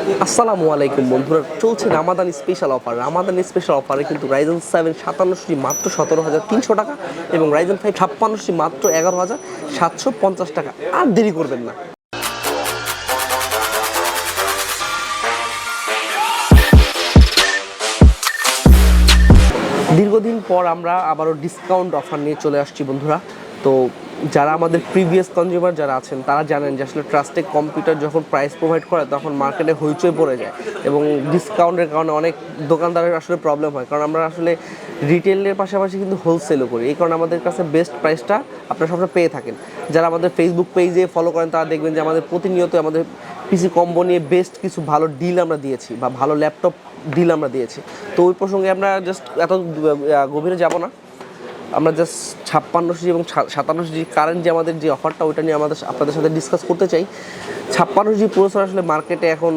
আসসালামু আলাইকুম বন্ধুরা, চলছে Ramadan special offer. Ramadan special অফারে কিন্তু Ryzen 7 57টি মাত্র 17,300 টাকা এবং Ryzen 5 56টি মাত্র 11,750 টাকা। আর দেরি করবেন না। দীর্ঘদিন পর আমরা আবারও ডিসকাউন্ট অফার নিয়ে চলে আসছি বন্ধুরা। তো যারা আমাদের প্রিভিয়াস কনজিউমার যারা আছেন তারা জানেন যে আসলে ট্রাস্টেক কম্পিউটার যখন প্রাইস প্রোভাইড করে তখন মার্কেটে হইচই পড়ে যায় এবং ডিসকাউন্টের কারণে অনেক দোকানদারের আসলে প্রবলেম হয়, কারণ আমরা আসলে রিটেলের পাশাপাশি কিন্তু হোলসেলও করি। এই কারণে আমাদের কাছে বেস্ট প্রাইসটা আপনারা সবসময় পেয়ে থাকেন। যারা আমাদের ফেসবুক পেজে ফলো করেন তারা দেখবেন যে আমাদের প্রতিনিয়ত আমাদের পিসি কম্বো নিয়ে বেস্ট কিছু ভালো ডিল আমরা দিয়েছি বা ভালো ল্যাপটপ ডিল আমরা দিয়েছি। তো ওই প্রসঙ্গে আমরা জাস্ট এত গভীরে যাব না, আমরা জাস্ট 56 এবং 57 কারেন্ট যে আমাদের যে অফারটা ওইটা নিয়ে আপনাদের সাথে ডিসকাস করতে চাই। 56 প্রসেসর আসলে মার্কেটে এখন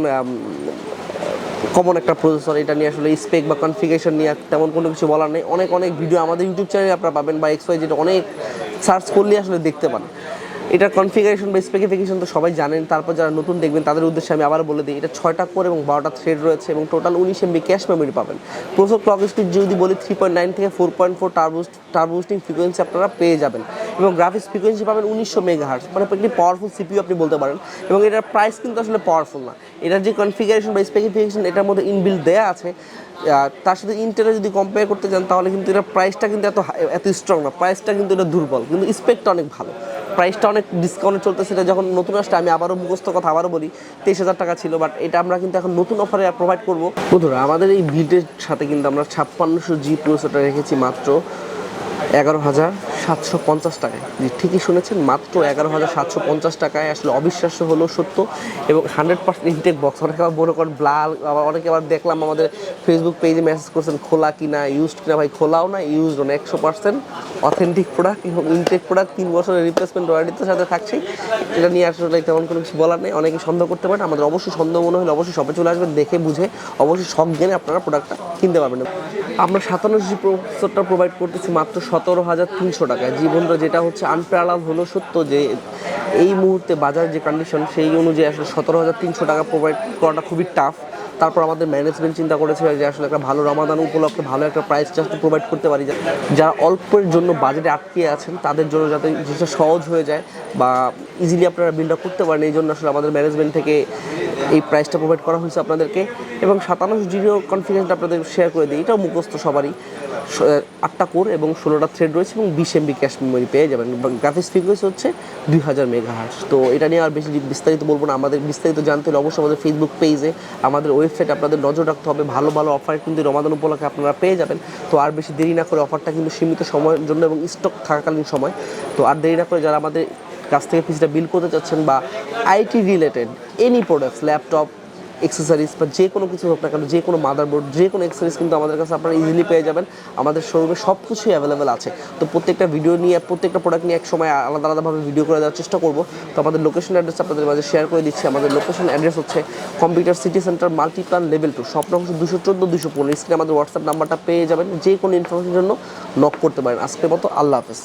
কমন একটা প্রসেসর, এটা নিয়ে আসলে স্পেক বা কনফিগারেশন নিয়ে তেমন কোনো কিছু বলার নেই। অনেক ভিডিও আমাদের ইউটিউব চ্যানেলে আপনারা পাবেন বা XY যেটা অনেক সার্চ করলে আসলে দেখতে পান। এটার কনফিগারেশন বা স্পেসিফিকেশন তো সবাই জানেন, তারপর যারা নতুন দেখবেন তাদের উদ্দেশ্যে আমি আবার বলে দিই, এটা 6টা কোর এবং 12টা থ্রেড রয়েছে এবং টোটাল 19 MB ক্যাশ মেমোরি পাবেন। প্রসেসর ক্লক স্পিড যদি বলি 3.9 থেকে 4.4 টার্বো বুস্টিং ফ্রিকোয়েন্সি আপনারা পেয়ে যাবেন এবং গ্রাফিক্স ফ্রিকোয়েন্সি পাবেন 1900 মেগাহার্টজ, মানে একটি পাওয়ারফুল সিপিইউ আপনি বলতে পারেন। এবং এটার প্রাইস কিন্তু আসলে পাওয়ারফুল না, এটার যে কনফিগারেশন বা স্পেসিফিকেশন এটার মধ্যে ইনবিল্ড দেয়া আছে, তার সাথে ইন্টেলে যদি কম্পেয়ার করতে চান তাহলে কিন্তু এটার প্রাইসটা কিন্তু এত স্ট্রং না, প্রাইসটা কিন্তু এটা দুর্বল, কিন্তু স্পেকটা অনেক ভালো। প্রাইসটা অনেক ডিসকাউন্টে চলতেছে। এটা যখন নতুন আসছে, আমি আবারও মুখস্থ কথা আবারও বলি, 23,000 টাকা ছিল, বাট এটা আমরা কিন্তু এখন নতুন অফারে প্রোভাইড করবো। বন্ধুরা আমাদের এই বিল্ডের সাথে কিন্তু আমরা 5600G প্রসেসরটা রেখেছি মাত্র 11,750 টাকায়। জি ঠিকই শুনেছেন, মাত্র 11,750 টাকায়। আসলে অবিশ্বাস্য হলেও সত্য এবং 100% ইনটেক বক্স। অনেকে আবার মনে করেন ব্লার, আবার অনেকে আবার দেখলাম আমাদের ফেসবুক পেজে মেসেজ করছেন খোলা কিনা ইউজড কিনা। ভাই খোলাও না ইউজড না, 100% অথেন্টিক প্রোডাক্ট এবং ইনটেক প্রোডাক্ট। 3 বছরের রিপ্লেসমেন্ট ওয়ারেন্টির সাথে থাকছেই। এটা নিয়ে আসলে তেমন কোনো কিছু বলার নেই। অনেকে সন্দেহ করতে পারেন, আমাদের অবশ্যই সন্দেহ মনে হলে অবশ্যই শপে চলে আসবেন, দেখে বুঝে অবশ্যই শখ জেনে আপনারা প্রোডাক্টটা কিনতে পারবেন। আমরা 57G প্রসেসরটা প্রোভাইড করতেছি মাত্র 17,300 টাকায়। জি বন্ধুরা, যেটা হচ্ছে আনপ্যারালাল হলো সত্য যে এই মুহূর্তে বাজার যে কন্ডিশন সেই অনুযায়ী আসলে 17,300 টাকা প্রোভাইড করাটা খুবই টাফ। তারপর আমাদের ম্যানেজমেন্ট চিন্তা করেছে যে আসলে একটা ভালো রমাদান উপলক্ষে ভালো একটা প্রাইস জাস্ট প্রোভাইড করতে পারি, যারা অল্পের জন্য বাজেটে আটকে আছেন তাদের জন্য যাতে জিনিসটা সহজ হয়ে যায় বা ইজিলি আপনারা বিল্ড আপ করতে পারেন, এই জন্য আসলে আমাদের ম্যানেজমেন্ট থেকে এই প্রাইসটা প্রোভাইড করা হয়েছে আপনাদেরকে। এবং 57G'ও কনফিগারেশনটা আপনাদের শেয়ার করে দিই, এটাও মুখস্থ সবারই। 8টা কোর এবং 16টা থ্রেড রয়েছে এবং 20 MB ক্যাশ মেমোরি পেয়ে যাবেন। গ্রাফিক্স ফ্রিকোয়েন্সি হচ্ছে 2000 মেগাহার্টজ। তো এটা নিয়ে আর বেশি বিস্তারিত বলবো না। আমাদের বিস্তারিত জানতে হলে অবশ্যই আমাদের ফেসবুক পেজে, আমাদের ওয়েবসাইটে আপনাদের নজর রাখতে হবে। ভালো ভালো অফার কিন্তু রমাদান উপলক্ষে আপনারা পেয়ে যাবেন। তো আর বেশি দেরি না করে, অফারটা কিন্তু সীমিত সময়ের জন্য এবং স্টক থাকাকালীন সময়। তো আর দেরি না করে যারা আমাদের কাছ থেকে পিসিটা বিল করতে চাচ্ছেন বা IT related any products, laptop, accessories বা যে কোনো কিছু হোক না কেন, যে কোনো মাদারবোর্ড, যে কোনো এক্সেসরিজ কিন্তু আমাদের কাছে আপনারা ইজিলি পেয়ে যাবেন। আমাদের শোরুমে সব কিছুই অ্যাভেলেবেল আছে। তো প্রত্যেকটা ভিডিও নিয়ে, প্রত্যেকটা প্রোডাক্ট নিয়ে এক সময় আলাদাভাবে ভিডিও করে দেওয়ার চেষ্টা করব। তো আমাদের লোকেশন অ্যাড্রেস আপনাদের মাঝে শেয়ার করে দিচ্ছি। আমাদের লোকেশন অ্যাড্রেস হচ্ছে computer city centre, Multiplan level 2, shop number 214-215। স্ক্রিনে আমাদের হোয়াটসঅ্যাপ নাম্বারটা পেয়ে যাবেন, যে কোনো ইনফরমেশনের জন্য নক করতে পারেন। আজকের মতো আল্লাহ হাফেজ।